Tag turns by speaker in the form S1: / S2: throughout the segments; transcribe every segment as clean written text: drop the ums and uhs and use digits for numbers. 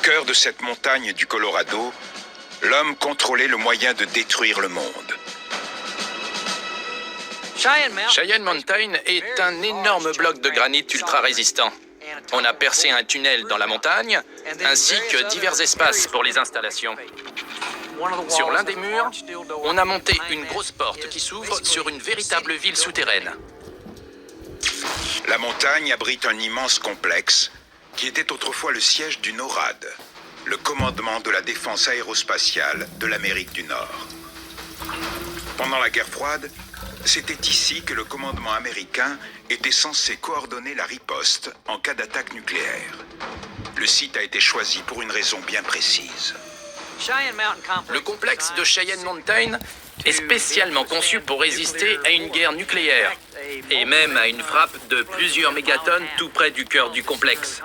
S1: cœur de cette montagne du Colorado, l'homme contrôlait le moyen de détruire le monde.
S2: Cheyenne Mountain est un énorme bloc de granit ultra résistant. On a percé un tunnel dans la montagne, ainsi que divers espaces pour les installations. Sur l'un des murs, on a monté une grosse porte qui s'ouvre sur une véritable ville souterraine.
S1: La montagne abrite un immense complexe qui était autrefois le siège du NORAD, le commandement de la défense aérospatiale de l'Amérique du Nord. Pendant la guerre froide, c'était ici que le commandement américain était censé coordonner la riposte en cas d'attaque nucléaire. Le site a été choisi pour une raison bien précise.
S2: Le complexe de Cheyenne Mountain est spécialement conçu pour résister à une guerre nucléaire et même à une frappe de plusieurs mégatonnes tout près du cœur du complexe.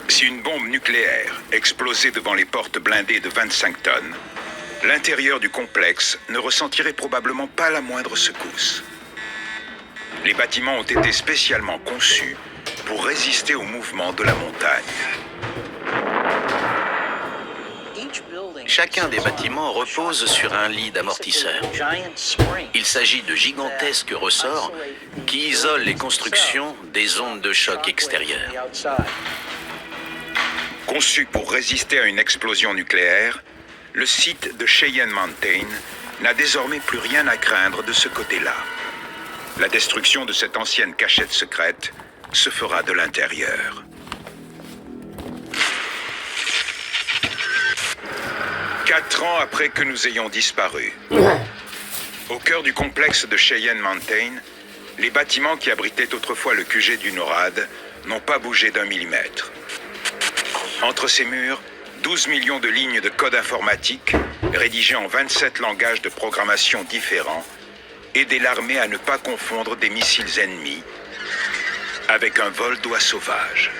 S1: Si une bombe nucléaire explosait devant les portes blindées de 25 tonnes, l'intérieur du complexe ne ressentirait probablement pas la moindre secousse. Les bâtiments ont été spécialement conçus pour résister au mouvement de la montagne.
S3: Chacun des bâtiments repose sur un lit d'amortisseurs. Il s'agit de gigantesques ressorts qui isolent les constructions des ondes de choc extérieures.
S1: Conçu pour résister à une explosion nucléaire, le site de Cheyenne Mountain n'a désormais plus rien à craindre de ce côté-là. La destruction de cette ancienne cachette secrète se fera de l'intérieur. Quatre ans après que nous ayons disparu, au cœur du complexe de Cheyenne Mountain, les bâtiments qui abritaient autrefois le QG du NORAD n'ont pas bougé d'un millimètre. Entre ces murs, 12 millions de lignes de code informatique, rédigées en 27 langages de programmation différents, aidaient l'armée à ne pas confondre des missiles ennemis avec un vol d'oies sauvages.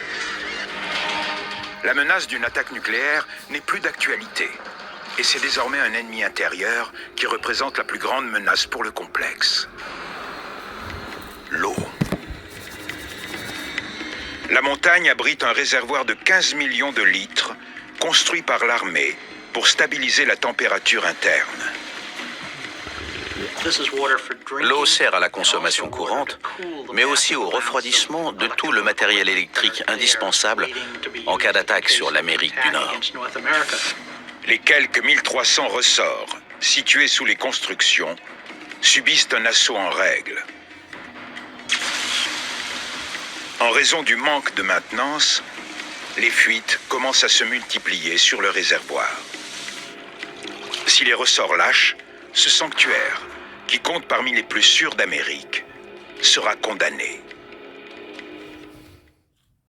S1: La menace d'une attaque nucléaire n'est plus d'actualité, et c'est désormais un ennemi intérieur qui représente la plus grande menace pour le complexe. L'eau. La montagne abrite un réservoir de 15 millions de litres construit par l'armée pour stabiliser la température interne.
S3: L'eau sert à la consommation courante, mais aussi au refroidissement de tout le matériel électrique indispensable en cas d'attaque sur l'Amérique du Nord.
S1: Les quelques 1300 ressorts situés sous les constructions subissent un assaut en règle. En raison du manque de maintenance, les fuites commencent à se multiplier sur le réservoir. Si les ressorts lâchent, ce sanctuaire, qui compte parmi les plus sûrs d'Amérique, sera condamné.